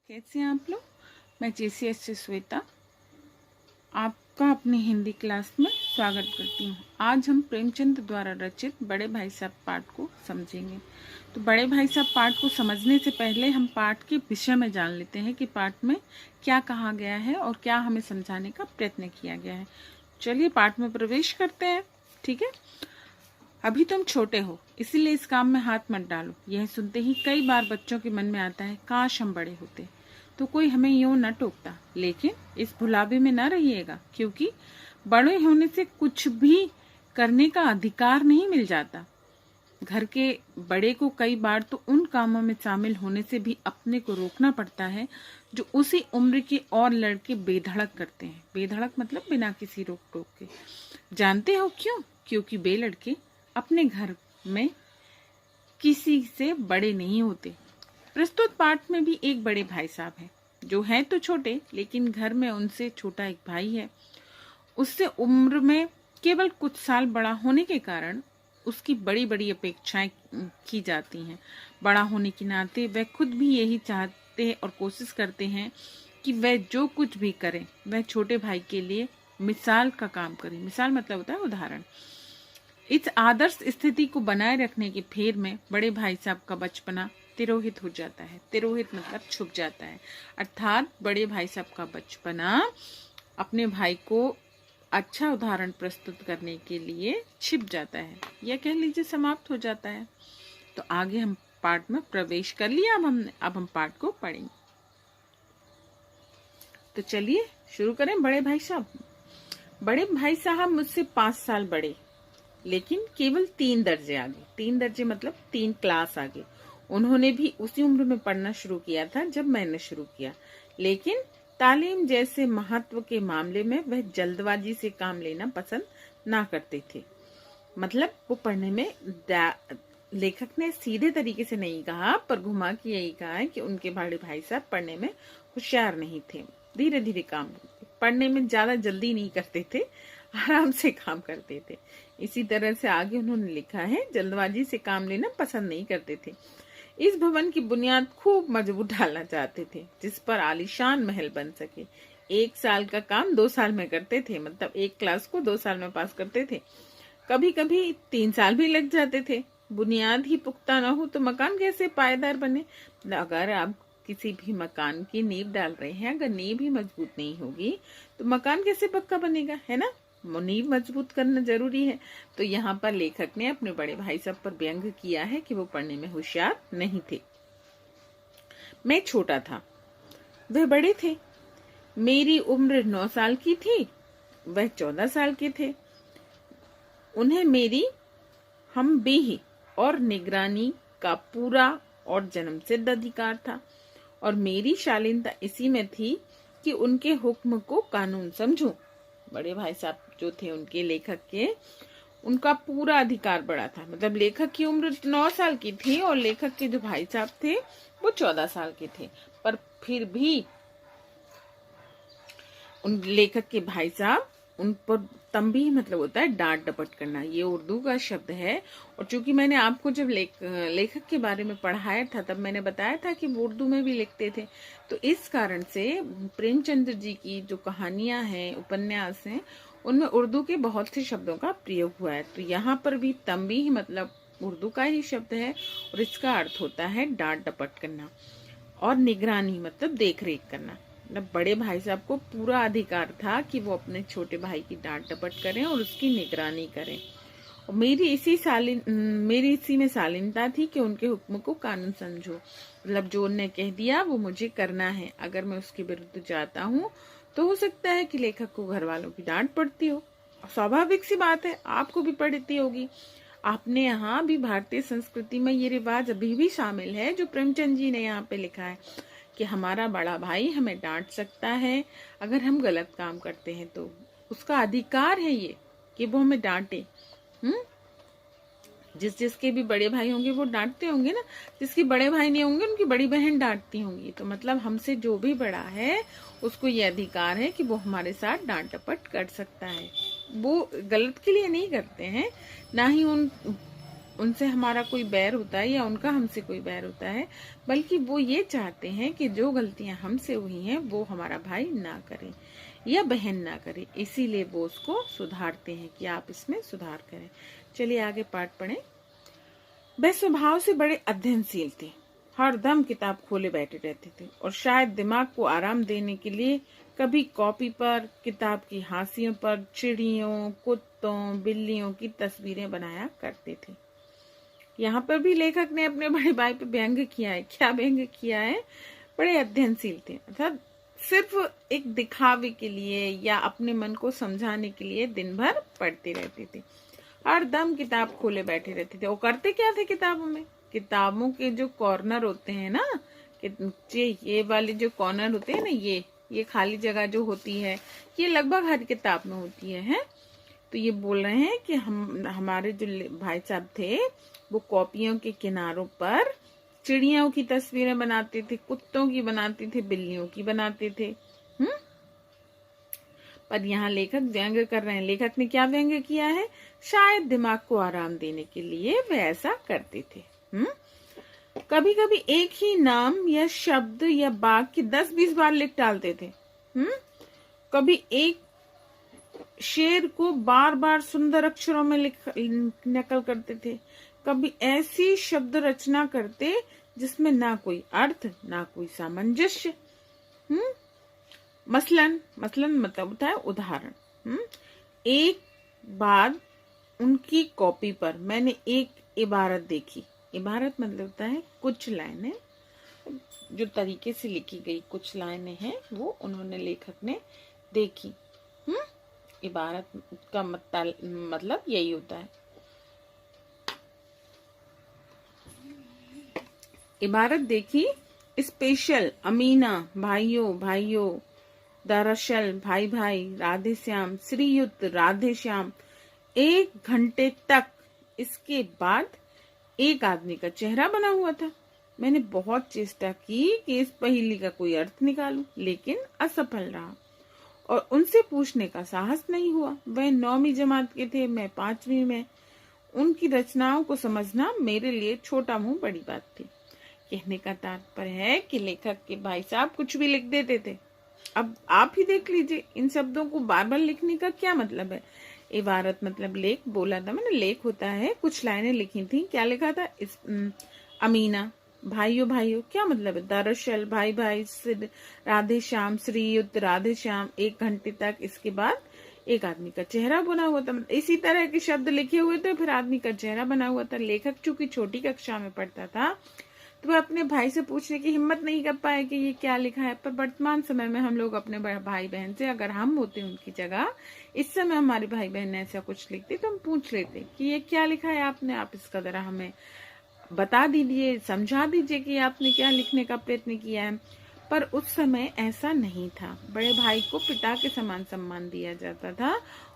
कैसे हैं आप लोग। मैं JCS से श्वेता आपका अपनी हिंदी क्लास में स्वागत करती हूँ। आज हम प्रेमचंद द्वारा रचित बड़े भाई साहब पाठ को समझेंगे। तो बड़े भाई साहब पाठ को समझने से पहले हम पाठ के विषय में जान लेते हैं कि पाठ में क्या कहा गया है और क्या हमें समझाने का प्रयत्न किया गया है। चलिए पाठ में प्रवेश करते हैं। ठीक है, अभी तुम छोटे हो इसीलिए इस काम में हाथ मत डालो। यह सुनते ही कई बार बच्चों के मन में आता है काश हम बड़े होते तो कोई हमें यूं न टोकता। लेकिन इस भुलावे में न रहिएगा, क्योंकि बड़े होने से कुछ भी करने का अधिकार नहीं मिल जाता। घर के बड़े को कई बार तो उन कामों में शामिल होने से भी अपने को रोकना पड़ता है जो उसी उम्र के और लड़के बेधड़क करते हैं। बेधड़क मतलब बिना किसी रोक टोक के। जानते हो क्यों? क्योंकि वे लड़के अपने घर में किसी से बड़े नहीं होते। प्रस्तुत पाठ में भी एक बड़े भाई साहब हैं जो हैं तो छोटे, लेकिन घर में उनसे छोटा एक भाई है। उससे उम्र में केवल कुछ साल बड़ा होने के कारण उसकी बड़ी बड़ी अपेक्षाएं की जाती हैं। बड़ा होने के नाते वह खुद भी यही चाहते और कोशिश करते हैं कि वह जो कुछ भी करें वह छोटे भाई के लिए मिसाल का काम करे। मिसाल मतलब होता है उदाहरण। इस आदर्श स्थिति को बनाए रखने के फेर में बड़े भाई साहब का बचपना तिरोहित हो जाता है। तिरोहित मतलब छुप जाता है, अर्थात बड़े भाई साहब का बचपना अपने भाई को अच्छा उदाहरण प्रस्तुत करने के लिए छिप जाता है, या कह लीजिए समाप्त हो जाता है। तो आगे हम पाठ में प्रवेश कर लिया। अब हम पाठ को पढ़ेंगे। तो चलिए शुरू करें। बड़े भाई साहब मुझसे 5 साल बड़े, लेकिन केवल 3 दर्जे आगे। 3 दर्जे मतलब 3 क्लास आगे। उन्होंने भी उसी उम्र में पढ़ना शुरू किया था जब मैंने शुरू किया, लेकिन तालीम जैसे महत्व के मामले में वह जल्दबाजी से काम लेना पसंद ना करते थे। मतलब वो पढ़ने में, लेखक ने सीधे तरीके से नहीं कहा पर घुमा के यही कहा है कि उनके बड़े भाई साहब पढ़ने में होशियार नहीं थे। धीरे धीरे काम पढ़ने में ज्यादा जल्दी नहीं करते थे, आराम से काम करते थे। इसी तरह से आगे उन्होंने लिखा है जल्दबाजी से काम लेना पसंद नहीं करते थे। इस भवन की बुनियाद खूब मजबूत डालना चाहते थे जिस पर आलीशान महल बन सके। 1 साल का काम 2 साल में करते थे, मतलब एक क्लास को 2 साल में पास करते थे। कभी कभी 3 साल भी लग जाते थे। बुनियाद ही पुख्ता न हो तो मकान कैसे पायदार बने। अगर आप किसी भी मकान की नींव डाल रहे हैं, अगर नींव ही मजबूत नहीं होगी तो मकान कैसे पक्का बनेगा, है ना। नींव मजबूत करना जरूरी है। तो यहाँ पर लेखक ने अपने बड़े भाई साहब पर व्यंग किया है कि वो पढ़ने में होशियार नहीं थे। मैं छोटा था, वह बड़े थे। मेरी उम्र 9 साल की थी, वह 14 साल के थे। उन्हें मेरी हमबीही और निगरानी का पूरा और जन्मसिद्ध अधिकार था, और मेरी शालीनता इसी में थी कि उनके हुक्म को कानून समझूं। बड़े भाई साहब जो थे उनके, लेखक के, उनका पूरा अधिकार बड़ा था। मतलब लेखक की उम्र 9 साल की थी और लेखक के जो भाई साहब थे वो 14 साल के थे, पर फिर भी उन लेखक के भाई साहब उन पर तंबीह मतलब होता है डांट डपट करना, ये उर्दू का शब्द है। और चूंकि मैंने आपको जब लेखक के बारे में पढ़ाया था तब मैंने बताया था कि वो उर्दू में भी लिखते थे, तो इस कारण से प्रेमचंद जी की जो कहानियां हैं, उपन्यास हैं, उनमें उर्दू के बहुत से शब्दों का प्रयोग हुआ है। तो यहाँ पर भी तंबीह मतलब उर्दू का ही शब्द है और इसका अर्थ होता है डांट डपट करना, और निगरानी मतलब देख रेख करना। मतलब बड़े भाई साहब को पूरा अधिकार था कि वो अपने छोटे भाई की डांट डपट करें और उसकी निगरानी करें। और मेरी इसी में शालीनता थी कि उनके हुक्म को कानून समझो। मतलब जो उन्होंने कह दिया वो मुझे करना है। अगर मैं उसके विरुद्ध जाता हूँ तो हो सकता है कि लेखक को घर वालों की डांट पड़ती हो। स्वाभाविक सी बात है, आपको भी पड़ती होगी। आपने यहाँ भी भारतीय संस्कृति में ये रिवाज अभी भी शामिल है जो प्रेमचंद जी ने यहाँ पे लिखा है कि हमारा बड़ा भाई हमें डांट सकता है अगर हम गलत काम करते हैं, तो उसका अधिकार है ये कि वो हमें डांटे। जिसके भी बड़े भाई होंगे वो डांटते होंगे ना, जिसके बड़े भाई नहीं होंगे उनकी बड़ी बहन डांटती होंगी। तो मतलब हमसे जो भी बड़ा है उसको ये अधिकार है कि वो हमारे साथ डांट डपट कर सकता है। वो गलत के लिए नहीं करते हैं, ना ही उनसे हमारा कोई बैर होता है या उनका हमसे कोई बैर होता है, बल्कि वो ये चाहते हैं कि जो गलतियां हमसे हुई हैं वो हमारा भाई ना करे या बहन ना करे, इसीलिए वो उसको सुधारते हैं कि आप इसमें सुधार करें। चलिए आगे पाठ पढ़ें। वह स्वभाव से बड़े अध्ययनशील थे, हर दम किताब खोले बैठे रहते थे और शायद दिमाग को आराम देने के लिए कभी कॉपी पर, किताब की हाशियों पर चिड़ियों, कुत्तों, बिल्लियों की तस्वीरें बनाया करते थे। यहाँ पर भी लेखक ने अपने बड़े भाई पे व्यंग्य किया है। क्या व्यंग्य किया है? बड़े अध्ययनशील थे, अर्थात सिर्फ एक दिखावे के लिए या अपने मन को समझाने के लिए दिन भर पढ़ते रहते थे, हर दम किताब खोले बैठे रहते थे। और करते क्या थे किताबों में? किताबों के जो कॉर्नर होते हैं ना, ये वाले जो कॉर्नर होते हैं ना, ये खाली जगह जो होती है, ये लगभग हर किताब में होती है। तो ये बोल रहे हैं कि हमारे जो भाई साहब थे वो कॉपियों के किनारों पर चिड़ियों की तस्वीरें बनाते थे, कुत्तों की बनाते थे, बिल्लियों की बनाते थे। पर यहाँ लेखक व्यंग्य कर रहे हैं। लेखक ने क्या व्यंग्य किया है? शायद दिमाग को आराम देने के लिए वे ऐसा करते थे। कभी कभी एक ही नाम या शब्द या वाक्य 10-20 बार लिख डालते थे। कभी एक शेर को बार बार सुंदर अक्षरों में नकल करते थे। कभी ऐसी शब्द रचना करते जिसमें ना कोई अर्थ ना कोई सामंजस्य। मसलन मतलब होता है उदाहरण। एक बार उनकी कॉपी पर मैंने एक इबारत देखी। इबारत मतलब होता है कुछ लाइनें जो तरीके से लिखी गई, कुछ लाइनें हैं वो उन्होंने, लेखक ने देखी। इबारत का मतलब यही होता है। इबारत देखी। स्पेशल, अमीना, भाइयों, दरअसल, भाई, राधे श्याम, श्रीयुत, राधे श्याम, 1 घंटे तक। इसके बाद एक आदमी का चेहरा बना हुआ था। मैंने बहुत चेष्टा की कि इस पहेली का कोई अर्थ निकालूं, लेकिन असफल रहा और उनसे पूछने का साहस नहीं हुआ। वह 9वीं जमात के थे, मैं 5वीं में। उनकी रचनाओं को समझना मेरे लिए छोटा मुंह बड़ी बात थी। कहने का तात्पर्य है कि लेखक के भाई साहब कुछ भी लिख देते थे। अब आप ही देख लीजिए, इन शब्दों को बार बार लिखने का क्या मतलब है? इबारत मतलब लेख, बोला था मैंने, लेख होता है। कुछ लाइनें लिखी थी, क्या लिखा था? अमीना, भाइयों, क्या मतलब है? दरअसल, भाई, राधे श्याम, श्रीयुत, राधे श्याम, 1 घंटे तक। इसके बाद एक आदमी का चेहरा बना हुआ था। इसी तरह के शब्द लिखे हुए थे, फिर आदमी का चेहरा बना हुआ था। लेखक चूंकि छोटी कक्षा में पढ़ता था तो वह अपने भाई से पूछने की हिम्मत नहीं कर पाए कि ये क्या लिखा है। पर वर्तमान समय में हम लोग अपने भाई बहन से, अगर हम होते उनकी जगह, इस समय हमारे भाई बहन ऐसा कुछ लिखते तो हम पूछ लेते कि ये क्या लिखा है आपने, आप इसका जरा हमें बता दीजिए, समझा दीजिए कि आपने क्या लिखने का प्रयत्न किया है। पर उस समय ऐसा नहीं था। बड़े भाई को पिता के समान सम्मान दिया जाता था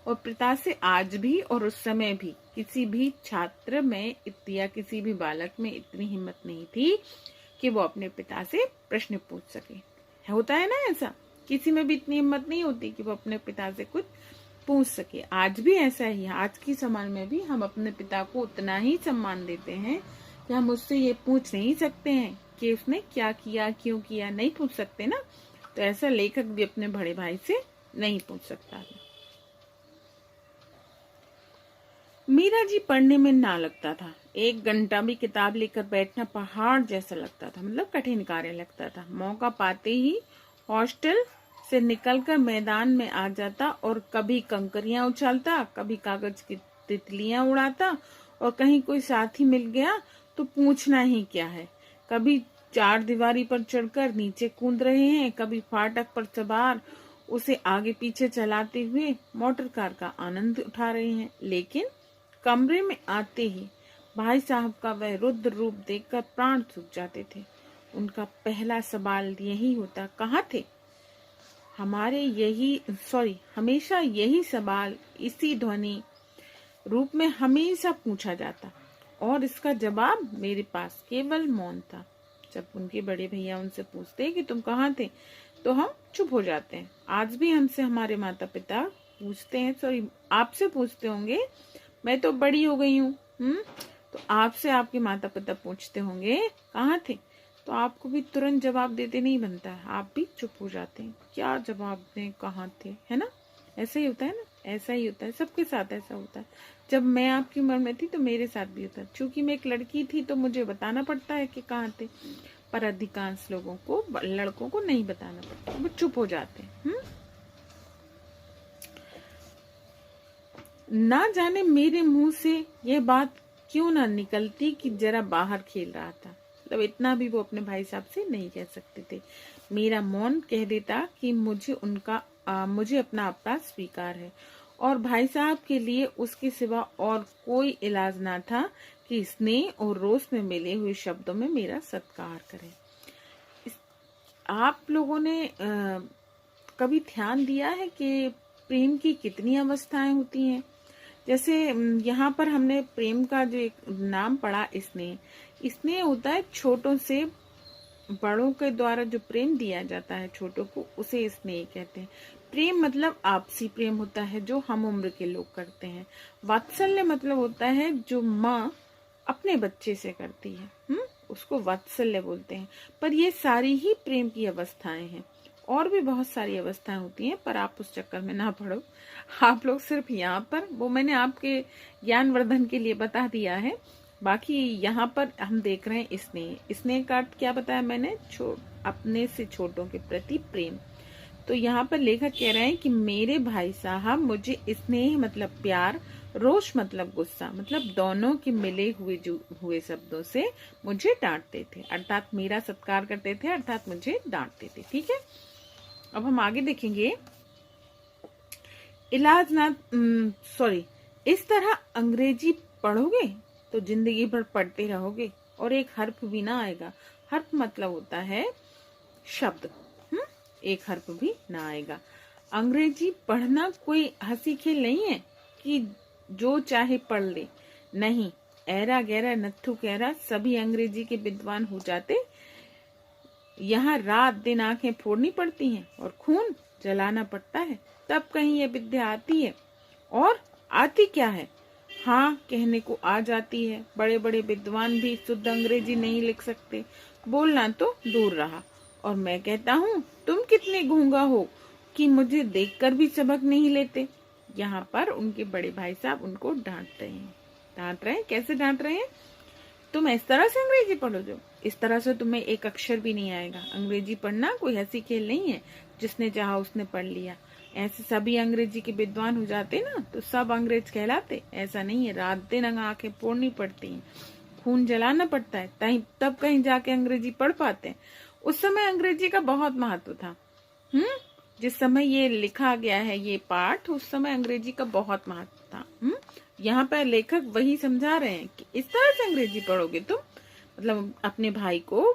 और पिता से आज भी और उस समय भी किसी भी छात्र में या किसी भी बालक में इतनी हिम्मत नहीं थी कि वो अपने पिता से प्रश्न पूछ सके। होता है ना ऐसा, किसी में भी इतनी हिम्मत नहीं होती कि वो अपने पिता से कुछ पूछ सके। आज भी ऐसा ही है। आज की समाज में भी हम अपने पिता को उतना ही सम्मान देते हैं कि हम उससे ये पूछ नहीं सकते हैं कि उसने क्या किया, क्यों किया, नहीं पूछ सकते ना। तो ऐसा लेखक भी अपने बड़े भाई से नहीं पूछ सकता है। मीरा जी पढ़ने में ना लगता था। 1 घंटा भी किताब लेकर बैठना पहाड़ जैसा लगता था, मतलब कठिन कार्य लगता था। मौका पाते ही हॉस्टल से निकलकर मैदान में आ जाता और कभी कंकरियां उछालता, कभी कागज की तितलियां उड़ाता और कहीं कोई साथी मिल गया तो पूछना ही क्या है। कभी 4 दीवारी पर चढ़कर नीचे कूद रहे हैं, कभी फाटक पर सवार उसे आगे पीछे चलाते हुए मोटर कार का आनंद उठा रहे हैं। लेकिन कमरे में आते ही भाई साहब का वह रुद्र रूप देखकर प्राण सूख जाते थे। उनका पहला सवाल यही होता, कहाँ थे? हमेशा यही सवाल इसी ध्वनि रूप में हमेशा पूछा जाता और इसका जवाब मेरे पास केवल मौन था। जब उनके बड़े भैया उनसे पूछते कि तुम कहाँ थे, तो हम चुप हो जाते हैं। आज भी हमसे हमारे माता पिता पूछते हैं, आपसे पूछते होंगे, मैं तो बड़ी हो गई हूँ, तो आपसे आपके माता पिता पूछते होंगे कहाँ थे, तो आपको भी तुरंत जवाब देते नहीं बनता है, आप भी चुप हो जाते हैं, क्या जवाब दें, कहाँ थे, है ना। ऐसा ही होता है ना, ऐसा ही होता है, सबके साथ ऐसा होता है। जब मैं आपकी उम्र में थी तो मेरे साथ भी होता है, क्योंकि मैं एक लड़की थी तो मुझे बताना पड़ता है कि कहाँ थे, पर अधिकांश लोगों को, लड़कों को नहीं बताना पड़ता, वो चुप हो जाते हैं। ना जाने मेरे मुंह से यह बात क्यों ना निकलती कि जरा बाहर खेल रहा था, मतलब इतना भी वो अपने भाई साहब से नहीं कह सकते थे। मेरा मौन कह देता कि मुझे अपना अपराध स्वीकार है, और भाई साहब के लिए उसके सिवा और कोई इलाज ना था कि स्नेह और रोष में मिले हुए शब्दों में मेरा सत्कार करें। आप लोगों ने कभी ध्यान दिया है कि प्रेम की कितनी अवस्थाएं होती हैं। जैसे यहाँ पर हमने प्रेम का जो एक नाम पढ़ा, स्नेह होता है छोटों से, बड़ों के द्वारा जो प्रेम दिया जाता है छोटों को, उसे स्नेह कहते हैं। प्रेम मतलब आपसी प्रेम होता है जो हम उम्र के लोग करते हैं। वात्सल्य मतलब होता है जो माँ अपने बच्चे से करती है, उसको वात्सल्य बोलते हैं। पर ये सारी ही प्रेम की अवस्थाएं हैं, और भी बहुत सारी अवस्थाएं होती हैं, पर आप उस चक्कर में ना पड़ो। आप लोग सिर्फ यहाँ पर, वो मैंने आपके ज्ञानवर्धन के लिए बता दिया है, बाकी यहाँ पर हम देख रहे हैं स्नेह का क्या बताया मैंने, अपने से छोटों के प्रति प्रेम। तो यहाँ पर लेखक कह रहे हैं कि मेरे भाई साहब मुझे स्नेह मतलब प्यार, रोष मतलब गुस्सा, मतलब दोनों के मिले हुए शब्दों से मुझे डांटते थे, अर्थात मेरा सत्कार करते थे, अर्थात मुझे डांटते थे। ठीक है, अब हम आगे देखेंगे। इस तरह अंग्रेजी पढ़ोगे तो जिंदगी भर पढ़ते रहोगे और एक हर्फ भी ना आएगा। हर्फ मतलब होता है शब्द, एक हर्फ भी ना आएगा। अंग्रेजी पढ़ना कोई हंसी खेल नहीं है कि जो चाहे पढ़ ले, नहीं। ऐरा गैरा नत्थु कहरा सभी अंग्रेजी के विद्वान हो जाते। यहाँ रात दिन आंखें फोड़नी पड़ती हैं और खून जलाना पड़ता है, तब कहीं ये विद्या आती है। और आती क्या है, हाँ कहने को आ जाती है। बड़े बड़े विद्वान भी शुद्ध अंग्रेजी नहीं लिख सकते, बोलना तो दूर रहा। और मैं कहता हूँ तुम कितने गूंगा हो कि मुझे देखकर भी सबक नहीं लेते। यहाँ पर उनके बड़े भाई साहब उनको डांट रहे हैं। कैसे डांट रहे हैं, तुम इस तरह से अंग्रेजी पढ़ो, जो इस तरह से तुम्हें एक अक्षर भी नहीं आएगा। अंग्रेजी पढ़ना कोई हंसी खेल नहीं है, जिसने चाहा उसने पढ़ लिया। ऐसे सभी अंग्रेजी के विद्वान हो जाते ना तो सब अंग्रेज कहलाते, ऐसा नहीं है। रात दिन आंखें फोड़नी पड़ती हैं, खून जलाना पड़ता है, तब कहीं जाके अंग्रेजी पढ़ पाते हैं। उस समय अंग्रेजी का बहुत महत्व था। जिस समय ये लिखा गया है ये पाठ, उस समय अंग्रेजी का बहुत महत्व था। यहाँ पर लेखक वही समझा रहे हैं कि इस तरह से अंग्रेजी पढ़ोगे तुम, मतलब अपने भाई को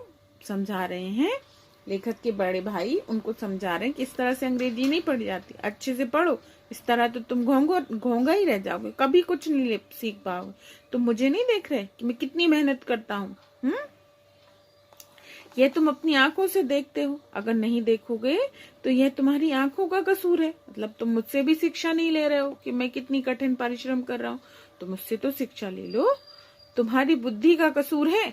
समझा रहे हैं। लेखक के बड़े भाई उनको समझा रहे हैं कि इस तरह से अंग्रेजी नहीं पढ़ी जाती, अच्छे से पढ़ो, इस तरह तो तुम घोंगा ही रह जाओगे, कभी कुछ नहीं सीख पाओगे। तुम मुझे नहीं देख रहे कि मैं कितनी मेहनत करता हूँ? यह तुम अपनी आंखों से देखते हो, अगर नहीं देखोगे तो यह तुम्हारी आंखों का कसूर है। मतलब तुम मुझसे भी शिक्षा नहीं ले रहे हो कि मैं कितनी कठिन परिश्रम कर रहा हूँ, तो मुझसे तो शिक्षा ले लो। तुम्हारी बुद्धि का कसूर है।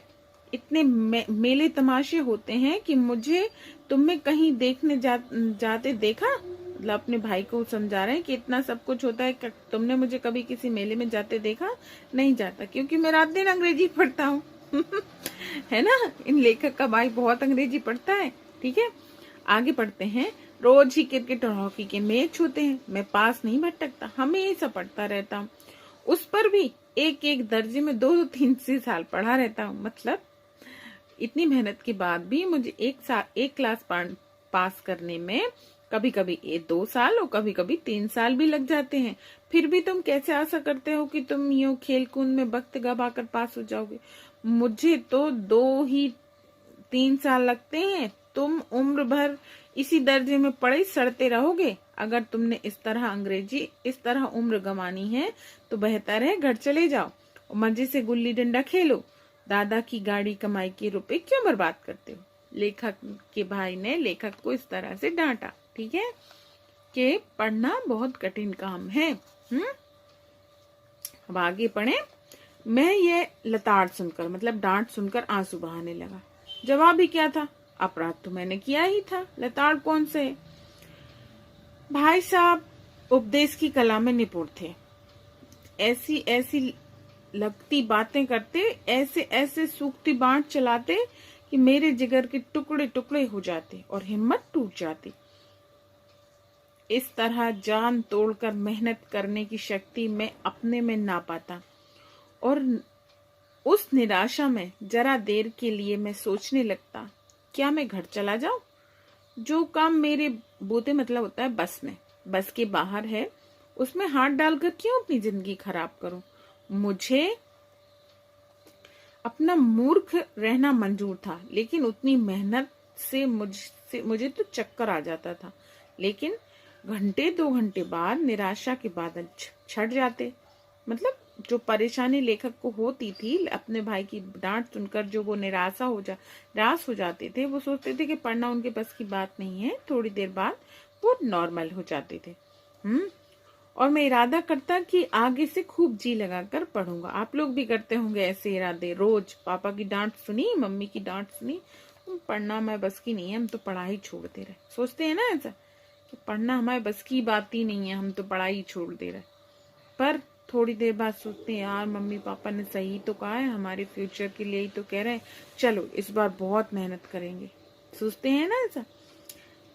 इतने मेले तमाशे होते हैं कि मुझे तुम में कहीं देखने जाते देखा। मतलब अपने भाई को समझा रहे हैं कि इतना सब कुछ होता है, तुमने मुझे कभी किसी मेले में जाते देखा? नहीं जाता, क्योंकि मैं रात दिन अंग्रेजी पढ़ता हूँ। है ना, इन लेखक का भाई बहुत अंग्रेजी पढ़ता है। ठीक है, आगे पढ़ते हैं। रोज ही क्रिकेट और हॉकी के मैच होते हैं, मैं पास नहीं भटकता, हमेशा पढ़ता रहता हूँ। उस पर भी एक दर्जे में 2-3 साल पढ़ा रहता हूँ। मतलब इतनी मेहनत के बाद भी मुझे एक क्लास पास करने में कभी कभी 2 साल और कभी कभी 3 साल भी लग जाते हैं। फिर भी तुम कैसे आशा करते हो कि तुम यूं खेल कूद में वक्त गवाकर पास हो जाओगे? मुझे तो 2-3 साल लगते हैं। तुम उम्र भर इसी दर्जे में पढ़े सड़ते रहोगे। अगर तुमने इस तरह उम्र गंवानी है तो बेहतर है घर चले जाओ और मजे से गुल्ली डंडा खेलो। दादा की गाड़ी कमाई के रुपए क्यों बर्बाद करते हो? लेखक के भाई ने लेखक को इस तरह से डांटा। ठीक है, कि पढ़ना बहुत कठिन काम है। अब आगे पढ़े। मैं ये लताड़ सुनकर मतलब डांट सुनकर आंसू बहाने लगा। जवाब ही क्या था, अपराध तो मैंने किया ही था, लताड़ कौन से। भाई साहब उपदेश की कला में निपुण थे। ऐसी ऐसी लगती बातें करते, ऐसे ऐसे सूखती बांट चलाते कि मेरे जिगर के टुकड़े टुकड़े हो जाते और हिम्मत टूट जाती। इस तरह जान तोड़कर मेहनत करने की शक्ति मैं अपने में ना पाता और उस निराशा में जरा देर के लिए मैं सोचने लगता, क्या मैं घर चला जाऊं? जो काम मेरे बूते मतलब होता है बस में, बस के बाहर है, उसमें हाथ डालकर क्यों अपनी जिंदगी खराब करूं? मुझे अपना मूर्ख रहना मंजूर था, लेकिन उतनी मेहनत से मुझे तो चक्कर आ जाता था। लेकिन घंटे 2 घंटे बाद निराशा के बादल छट जाते। मतलब जो परेशानी लेखक को होती थी अपने भाई की डांट सुनकर, जो वो निराश हो जाते थे, वो सोचते थे कि पढ़ना उनके बस की बात नहीं है। थोड़ी देर बाद वो नॉर्मल हो जाते थे। और मैं इरादा करता कि आगे से खूब जी लगाकर पढ़ूंगा। आप लोग भी करते होंगे ऐसे इरादे। रोज पापा की डांट सुनी, मम्मी की डांट सुनी, पढ़ना हमारे बस की नहीं है, हम तो पढ़ाई छोड़ दे रहे। सोचते हैं ना ऐसा कि पढ़ना हमारे बस की बात ही नहीं है, हम तो पढ़ाई छोड़ दे रहे। पर थोड़ी देर बाद सोचते हैं, यार मम्मी पापा ने सही तो कहा है, हमारे फ्यूचर के लिए ही तो कह रहे हैं, चलो इस बार बहुत मेहनत करेंगे। सोचते हैं ना ऐसा।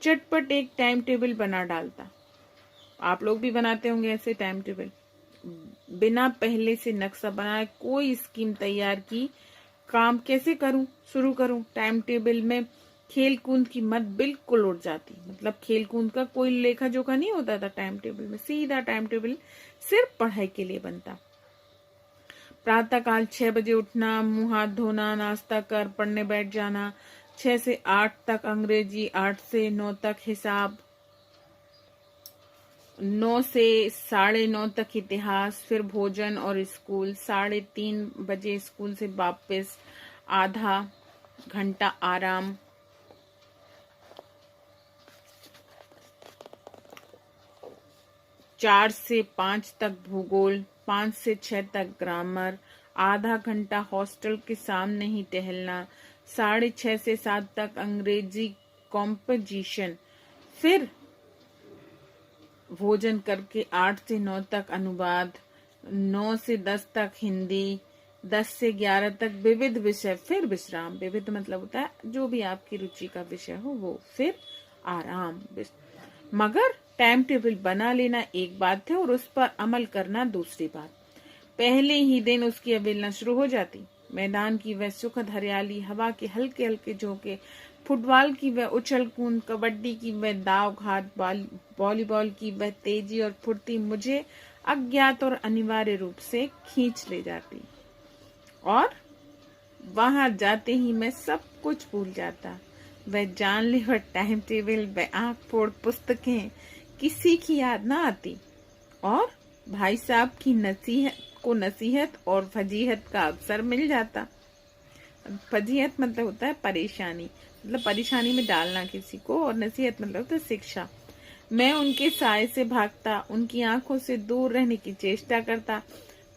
चटपट एक टाइम टेबल बना डालता। आप लोग भी बनाते होंगे ऐसे टाइम टेबल। बिना पहले से नक्शा बनाए कोई स्कीम तैयार की, काम कैसे करूं, शुरू करूं। टाइम टेबल में खेल कूद की मत बिल्कुल उड़ जाती। मतलब खेल कूद का कोई लेखा जोखा नहीं होता था टाइम टेबल में। सीधा टाइम टेबल सिर्फ पढ़ाई के लिए बनता। प्रातः काल 6 बजे उठना, मुंह हाथ धोना, नाश्ता कर पढ़ने बैठ जाना। 6 से 8 तक अंग्रेजी, 8 से 9 तक हिसाब, 9 से 9:30 तक इतिहास, फिर भोजन और स्कूल। 3:30 बजे स्कूल से वापस, आधा घंटा आराम। 4 से 5 तक भूगोल, 5 से 6 तक ग्रामर, आधा घंटा हॉस्टल के सामने ही टहलना। 6:30 से 7 तक अंग्रेजी कॉम्पोजिशन, फिर भोजन करके 8 से 9 तक अनुवाद, 9 से 10 तक हिंदी, 10 से 11 तक विविध विषय, फिर विश्राम। विविध मतलब होता है जो भी आपकी रुचि का विषय हो वो, फिर आराम। मगर टाइम टेबल बना लेना एक बात है और उस पर अमल करना दूसरी बात। पहले ही दिन उसकी अवहेलना शुरू हो जाती। मैदान की वह सुखद हरियाली, हवा के हल्के हल्के झोंके, फुटबॉल की वह उछल कूद, कबड्डी की वह दाव घात, वॉलीबॉल की वह तेजी और फुर्ती मुझे अज्ञात और अनिवार्य रूप से खींच ले जाती। और वहां जाते ही मैं सब कुछ भूल जाता। वह जानलेवा टाइम टेबल, वह आंख फोड़ पुस्तकें, किसी की याद ना आती। और भाई साहब की नसीहत और फजीहत का अवसर मिल जाता। फजीहत मतलब होता है परेशानी, मतलब परेशानी में डालना किसी को, और नसीहत मतलब होता है शिक्षा। मैं उनके साय से भागता, उनकी आंखों से दूर रहने की चेष्टा करता।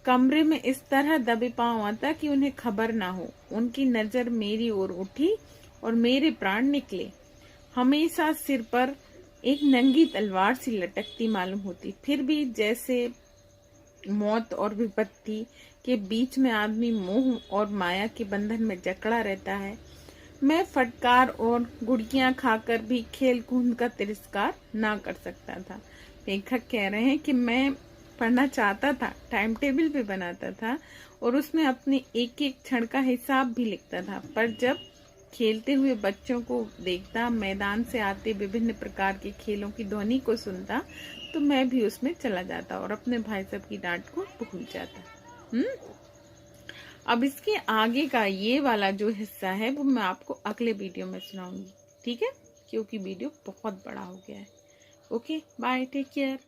कमरे में इस तरह दबे पांव आता कि उन्हें खबर ना हो। उनकी नजर मेरी ओर उठी और मेरे प्राण निकले। हमेशा सिर पर एक नंगी तलवार सी लटकती मालूम होती। फिर भी जैसे मौत और विपत्ति के बीच में आदमी मोह और माया के बंधन में जकड़ा रहता है। मैं फटकार और गुड़कियां खाकर भी खेल कूद का तिरस्कार ना कर सकता था। लेखक कह रहे हैं कि मैं पढ़ना चाहता था, टाइम टेबल भी बनाता था और उसमें अपने एक एक क्षण का हिसाब भी लिखता था। पर जब खेलते हुए बच्चों को देखता, मैदान से आते विभिन्न प्रकार के खेलों की ध्वनि को सुनता, तो मैं भी उसमें चला जाता और अपने भाई साहब की डांट को भूल जाता। अब इसके आगे का ये वाला जो हिस्सा है वो मैं आपको अगले वीडियो में सुनाऊंगी, ठीक है, क्योंकि वीडियो बहुत बड़ा हो गया है। Okay, bye, take care.